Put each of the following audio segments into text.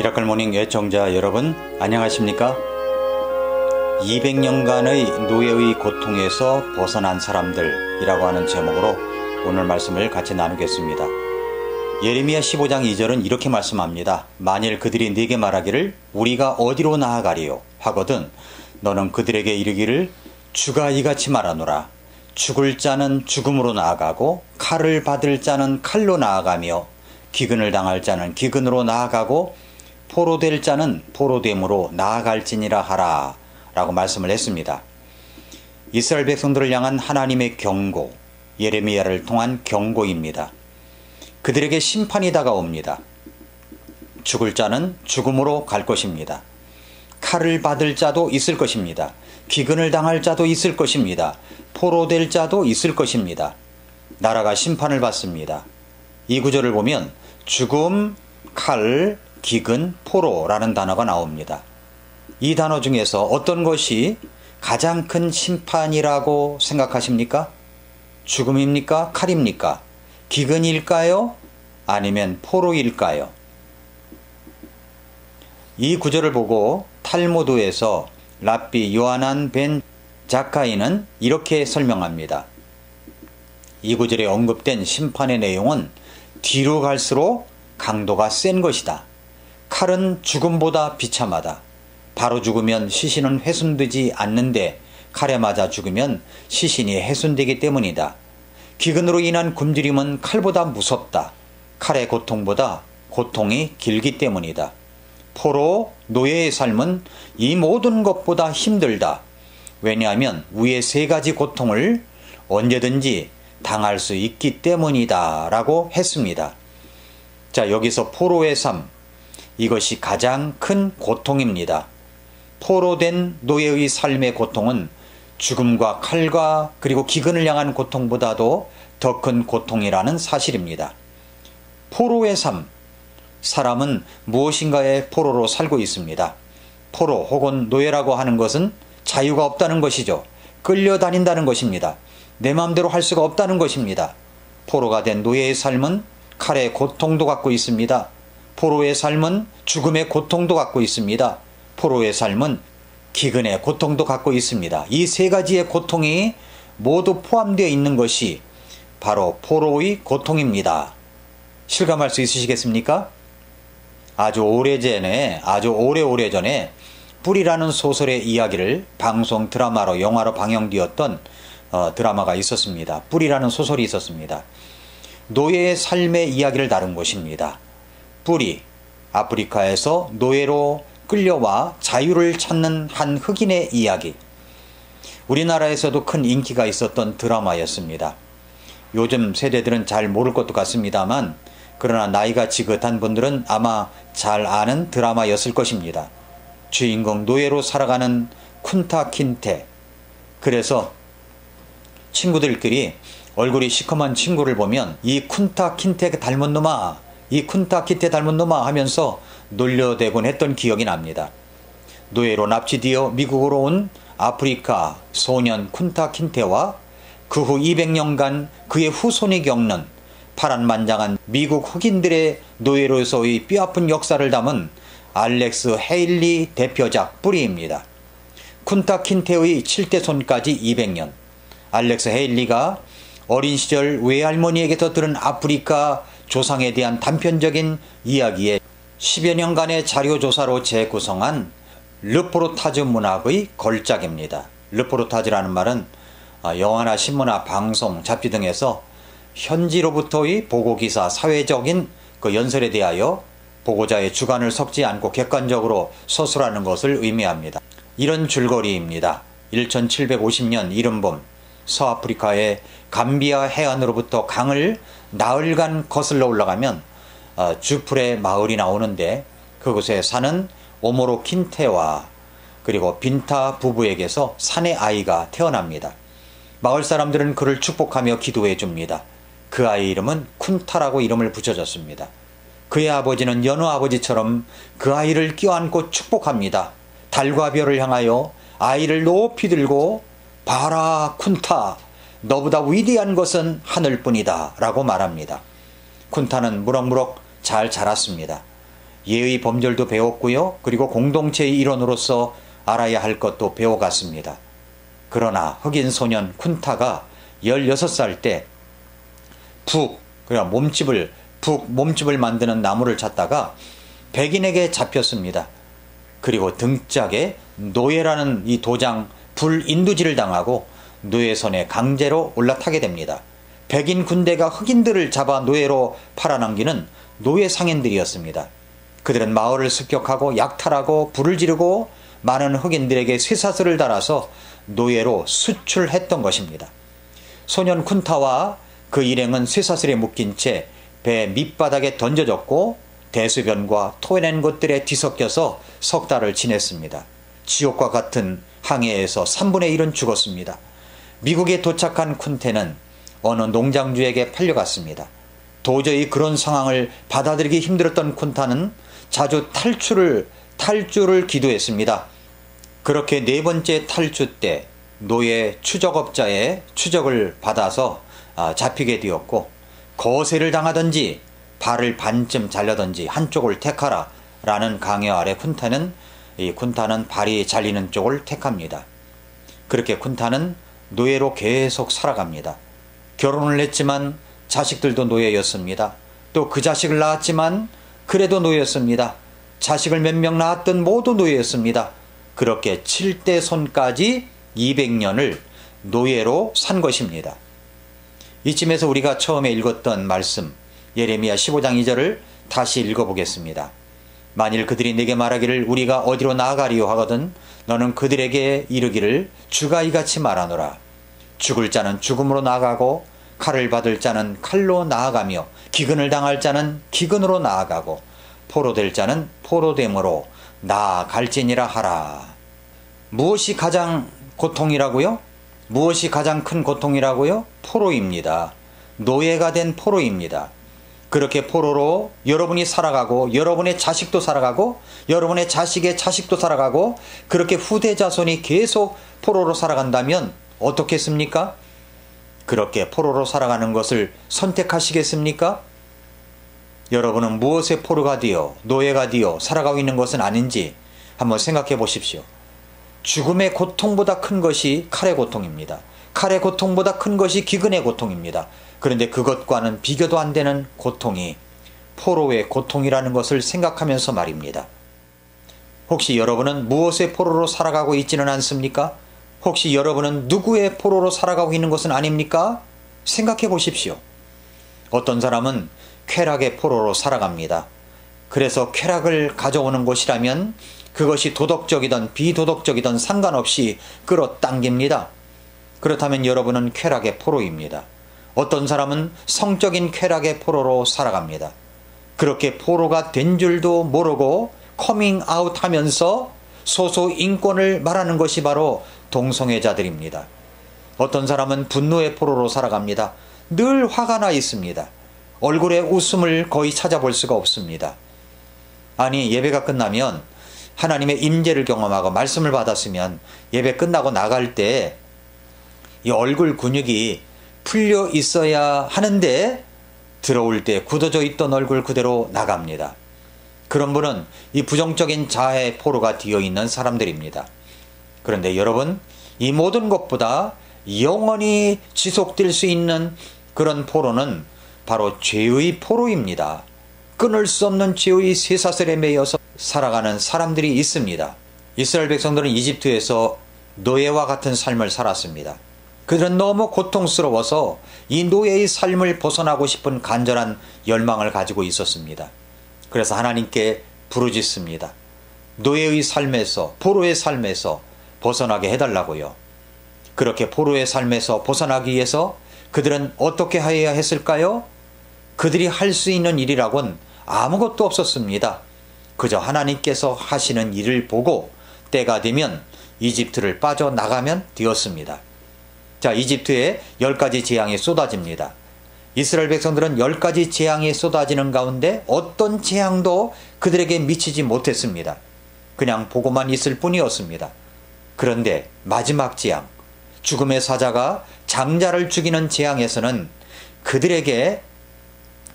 미라클 모닝 애청자 여러분, 안녕하십니까? 200년간의 노예의 고통에서 벗어난 사람들이라고 하는 제목으로 오늘 말씀을 같이 나누겠습니다. 예레미야 15장 2절은 이렇게 말씀합니다. 만일 그들이 네게 말하기를 우리가 어디로 나아가리요 하거든 너는 그들에게 이르기를 주가 이같이 말하노라. 죽을 자는 죽음으로 나아가고 칼을 받을 자는 칼로 나아가며 기근을 당할 자는 기근으로 나아가고 포로될 자는 포로됨으로 나아갈지니라 하라 라고 말씀을 했습니다. 이스라엘 백성들을 향한 하나님의 경고, 예레미야를 통한 경고입니다. 그들에게 심판이 다가옵니다. 죽을 자는 죽음으로 갈 것입니다. 칼을 받을 자도 있을 것입니다. 기근을 당할 자도 있을 것입니다. 포로될 자도 있을 것입니다. 나라가 심판을 받습니다. 이 구절을 보면 죽음, 칼, 기근, 포로라는 단어가 나옵니다. 이 단어 중에서 어떤 것이 가장 큰 심판이라고 생각하십니까? 죽음입니까? 칼입니까? 기근일까요? 아니면 포로일까요? 이 구절을 보고 탈무드에서 랍비 요하난 벤 자카이는 이렇게 설명합니다. 이 구절에 언급된 심판의 내용은 뒤로 갈수록 강도가 센 것이다. 칼은 죽음보다 비참하다. 바로 죽으면 시신은 훼손되지 않는데 칼에 맞아 죽으면 시신이 훼손되기 때문이다. 기근으로 인한 굶주림은 칼보다 무섭다. 칼의 고통보다 고통이 길기 때문이다. 포로, 노예의 삶은 이 모든 것보다 힘들다. 왜냐하면 위의 세 가지 고통을 언제든지 당할 수 있기 때문이다 라고 했습니다. 자, 여기서 포로의 삶, 이것이 가장 큰 고통입니다. 포로된 노예의 삶의 고통은 죽음과 칼과 그리고 기근을 향한 고통보다도 더 큰 고통이라는 사실입니다. 포로의 삶, 사람은 무엇인가의 포로로 살고 있습니다. 포로 혹은 노예라고 하는 것은 자유가 없다는 것이죠. 끌려다닌다는 것입니다. 내 마음대로 할 수가 없다는 것입니다. 포로가 된 노예의 삶은 칼의 고통도 갖고 있습니다. 포로의 삶은 죽음의 고통도 갖고 있습니다. 포로의 삶은 기근의 고통도 갖고 있습니다. 이 세 가지의 고통이 모두 포함되어 있는 것이 바로 포로의 고통입니다. 실감할 수 있으시겠습니까? 아주 오래전에 뿌리라는 소설의 이야기를 방송 드라마로 영화로 방영되었던 드라마가 있었습니다. 뿌리라는 소설이 있었습니다. 노예의 삶의 이야기를 다룬 것입니다. 뿌리, 아프리카에서 노예로 끌려와 자유를 찾는 한 흑인의 이야기. 우리나라에서도 큰 인기가 있었던 드라마였습니다. 요즘 세대들은 잘 모를 것도 같습니다만 그러나 나이가 지긋한 분들은 아마 잘 아는 드라마였을 것입니다. 주인공 노예로 살아가는 쿤타 킨테. 그래서 친구들끼리 얼굴이 시커먼 친구를 보면 이 쿤타 킨테 닮은 놈아, 이 쿤타 킨테 닮은 놈아 하면서 놀려대곤 했던 기억이 납니다. 노예로 납치되어 미국으로 온 아프리카 소년 쿤타 킨테와 그 후 200년간 그의 후손이 겪는 파란만장한 미국 흑인들의 노예로서의 뼈아픈 역사를 담은 알렉스 헤일리 대표작 뿌리입니다. 쿤타 킨테의 7대 손까지 200년. 알렉스 헤일리가 어린 시절 외할머니에게서 들은 아프리카 조상에 대한 단편적인 이야기에 10여 년간의 자료조사로 재구성한 르포르타즈 문학의 걸작입니다. 르포르타즈라는 말은 영화나 신문이나 방송, 잡지 등에서 현지로부터의 보고기사, 사회적인 그 연설에 대하여 보고자의 주관을 섞지 않고 객관적으로 서술하는 것을 의미합니다. 이런 줄거리입니다. 1750년 이른봄 서아프리카의 감비아 해안으로부터 강을 나흘간 거슬러 올라가면 주풀의 마을이 나오는데 그곳에 사는 오모로 킨테와 그리고 빈타 부부에게서 산의 아이가 태어납니다. 마을 사람들은 그를 축복하며 기도해 줍니다. 그 아이 이름은 쿤타라고 이름을 붙여줬습니다. 그의 아버지는 여느 아버지처럼 그 아이를 껴안고 축복합니다. 달과 별을 향하여 아이를 높이 들고 봐라 쿤타, 너보다 위대한 것은 하늘뿐이다 라고 말합니다. 쿤타는 무럭무럭 잘 자랐습니다. 예의 범절도 배웠고요. 그리고 공동체의 일원으로서 알아야 할 것도 배워갔습니다. 그러나 흑인 소년 쿤타가 16살 때 몸집을 만드는 나무를 찾다가 백인에게 잡혔습니다. 그리고 등짝에 노예라는 이 도장 불인두질을 당하고 노예선에 강제로 올라타게 됩니다. 백인 군대가 흑인들을 잡아 노예로 팔아넘기는 노예 상인들이었습니다. 그들은 마을을 습격하고 약탈하고 불을 지르고 많은 흑인들에게 쇠사슬을 달아서 노예로 수출했던 것입니다. 소년 쿤타와 그 일행은 쇠사슬에 묶인 채 배 밑바닥에 던져졌고 대소변과 토해낸 것들에 뒤섞여서 석 달을 지냈습니다. 지옥과 같은 항해에서 3분의 1은 죽었습니다. 미국에 도착한 쿤테는 어느 농장주에게 팔려갔습니다. 도저히 그런 상황을 받아들이기 힘들었던 쿤타는 자주 탈주를 기도했습니다. 그렇게 4번째 탈주 때 노예 추적업자의 추적을 받아서 잡히게 되었고, 거세를 당하든지 발을 반쯤 잘려든지 한쪽을 택하라 라는 강요 아래 쿤타는 발이 잘리는 쪽을 택합니다. 그렇게 쿤타는 노예로 계속 살아갑니다. 결혼을 했지만 자식들도 노예였습니다. 또 그 자식을 낳았지만 그래도 노예였습니다. 자식을 몇 명 낳았든 모두 노예였습니다. 그렇게 7대 손까지 200년을 노예로 산 것입니다. 이쯤에서 우리가 처음에 읽었던 말씀 예레미야 15장 2절을 다시 읽어보겠습니다. 만일 그들이 내게 말하기를 우리가 어디로 나아가리요 하거든 너는 그들에게 이르기를 주가 이같이 말하노라. 죽을 자는 죽음으로 나아가고 칼을 받을 자는 칼로 나아가며 기근을 당할 자는 기근으로 나아가고 포로될 자는 포로됨으로 나아갈지니라 하라. 무엇이 가장 고통이라고요? 무엇이 가장 큰 고통이라고요? 포로입니다. 노예가 된 포로입니다. 그렇게 포로로 여러분이 살아가고 여러분의 자식도 살아가고 여러분의 자식의 자식도 살아가고 그렇게 후대 자손이 계속 포로로 살아간다면 어떻겠습니까? 그렇게 포로로 살아가는 것을 선택하시겠습니까? 여러분은 무엇의 포로가 되어 노예가 되어 살아가고 있는 것은 아닌지 한번 생각해 보십시오. 죽음의 고통보다 큰 것이 칼의 고통입니다. 칼의 고통보다 큰 것이 기근의 고통입니다. 그런데 그것과는 비교도 안 되는 고통이 포로의 고통이라는 것을 생각하면서 말입니다. 혹시 여러분은 무엇의 포로로 살아가고 있지는 않습니까? 혹시 여러분은 누구의 포로로 살아가고 있는 것은 아닙니까? 생각해 보십시오. 어떤 사람은 쾌락의 포로로 살아갑니다. 그래서 쾌락을 가져오는 것이라면 그것이 도덕적이든 비도덕적이든 상관없이 끌어당깁니다. 그렇다면 여러분은 쾌락의 포로입니다. 어떤 사람은 성적인 쾌락의 포로로 살아갑니다. 그렇게 포로가 된 줄도 모르고 커밍아웃 하면서 소소인권을 말하는 것이 바로 동성애자들입니다. 어떤 사람은 분노의 포로로 살아갑니다. 늘 화가 나 있습니다. 얼굴에 웃음을 거의 찾아볼 수가 없습니다. 아니, 예배가 끝나면 하나님의 임재를 경험하고 말씀을 받았으면 예배 끝나고 나갈 때 이 얼굴 근육이 풀려 있어야 하는데 들어올 때 굳어져 있던 얼굴 그대로 나갑니다. 그런 분은 이 부정적인 자아의 포로가 되어 있는 사람들입니다. 그런데 여러분, 이 모든 것보다 영원히 지속될 수 있는 그런 포로는 바로 죄의 포로입니다. 끊을 수 없는 죄의 쇠사슬에 매여서 살아가는 사람들이 있습니다. 이스라엘 백성들은 이집트에서 노예와 같은 삶을 살았습니다. 그들은 너무 고통스러워서 이 노예의 삶을 벗어나고 싶은 간절한 열망을 가지고 있었습니다. 그래서 하나님께 부르짖습니다. 노예의 삶에서, 포로의 삶에서 벗어나게 해달라고요. 그렇게 포로의 삶에서 벗어나기 위해서 그들은 어떻게 해야 했을까요? 그들이 할 수 있는 일이라곤 아무것도 없었습니다. 그저 하나님께서 하시는 일을 보고 때가 되면 이집트를 빠져나가면 되었습니다. 자, 이집트에 10가지 재앙이 쏟아집니다. 이스라엘 백성들은 10가지 재앙이 쏟아지는 가운데 어떤 재앙도 그들에게 미치지 못했습니다. 그냥 보고만 있을 뿐이었습니다. 그런데 마지막 재앙, 죽음의 사자가 장자를 죽이는 재앙에서는 그들에게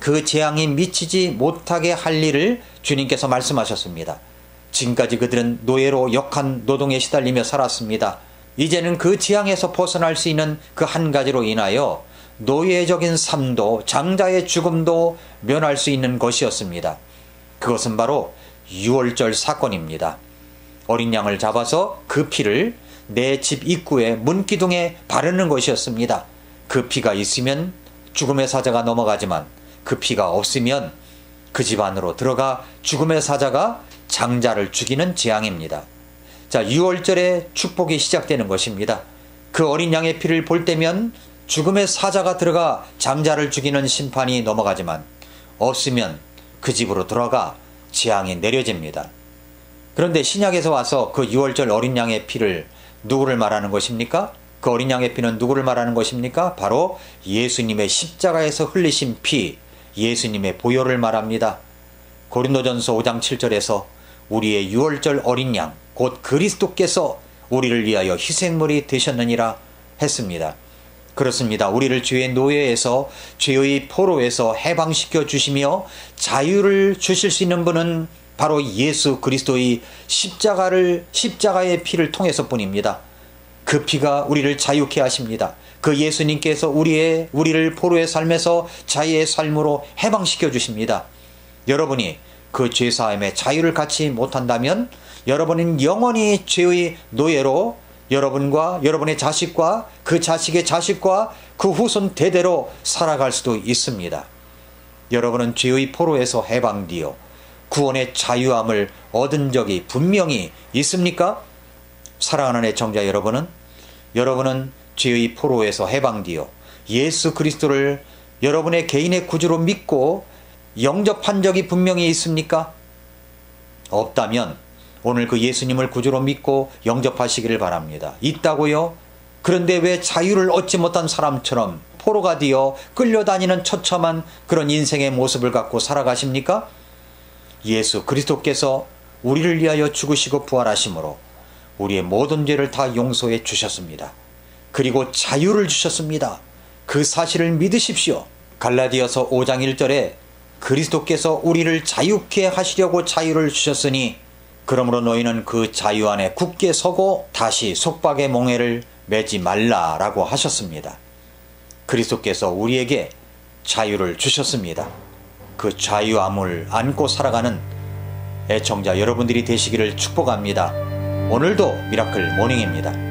그 재앙이 미치지 못하게 할 일을 주님께서 말씀하셨습니다. 지금까지 그들은 노예로 역한 노동에 시달리며 살았습니다. 이제는 그 재앙에서 벗어날 수 있는 그 한 가지로 인하여 노예적인 삶도 장자의 죽음도 면할 수 있는 것이었습니다. 그것은 바로 유월절 사건입니다. 어린 양을 잡아서 그 피를 내 집 입구에 문기둥에 바르는 것이었습니다. 그 피가 있으면 죽음의 사자가 넘어가지만 그 피가 없으면 그 집 안으로 들어가 죽음의 사자가 장자를 죽이는 재앙입니다. 자, 유월절에 축복이 시작되는 것입니다. 그 어린 양의 피를 볼 때면 죽음의 사자가 들어가 장자를 죽이는 심판이 넘어가지만 없으면 그 집으로 들어가 재앙이 내려집니다. 그런데 신약에서 와서 그 유월절 어린 양의 피를 누구를 말하는 것입니까? 그 어린 양의 피는 누구를 말하는 것입니까? 바로 예수님의 십자가에서 흘리신 피, 예수님의 보혈을 말합니다. 고린도전서 5장 7절에서 우리의 유월절 어린 양, 곧 그리스도께서 우리를 위하여 희생물이 되셨느니라 했습니다. 그렇습니다. 우리를 죄의 노예에서, 죄의 포로에서 해방시켜 주시며 자유를 주실 수 있는 분은 바로 예수 그리스도의 십자가의 피를 통해서뿐입니다. 그 피가 우리를 자유케 하십니다. 그 예수님께서 우리를 포로의 삶에서 자유의 삶으로 해방시켜 주십니다. 여러분이 그 죄사함의 자유를 갖지 못한다면 여러분은 영원히 죄의 노예로 여러분과 여러분의 자식과 그 자식의 자식과 그 후손 대대로 살아갈 수도 있습니다. 여러분은 죄의 포로에서 해방되어 구원의 자유함을 얻은 적이 분명히 있습니까? 사랑하는 애청자 여러분은 죄의 포로에서 해방되어 예수 그리스도를 여러분의 개인의 구주로 믿고 영접한 적이 분명히 있습니까? 없다면 오늘 그 예수님을 구주로 믿고 영접하시기를 바랍니다. 있다고요? 그런데 왜 자유를 얻지 못한 사람처럼 포로가 되어 끌려다니는 처참한 그런 인생의 모습을 갖고 살아가십니까? 예수 그리스도께서 우리를 위하여 죽으시고 부활하심으로 우리의 모든 죄를 다 용서해 주셨습니다. 그리고 자유를 주셨습니다. 그 사실을 믿으십시오. 갈라디아서 5장 1절에 그리스도께서 우리를 자유케 하시려고 자유를 주셨으니 그러므로 너희는 그 자유 안에 굳게 서고 다시 속박의 몽해를 매지 말라라고 하셨습니다. 그리스도께서 우리에게 자유를 주셨습니다. 그 자유함을 안고 살아가는 애청자 여러분들이 되시기를 축복합니다. 오늘도 미라클 모닝입니다.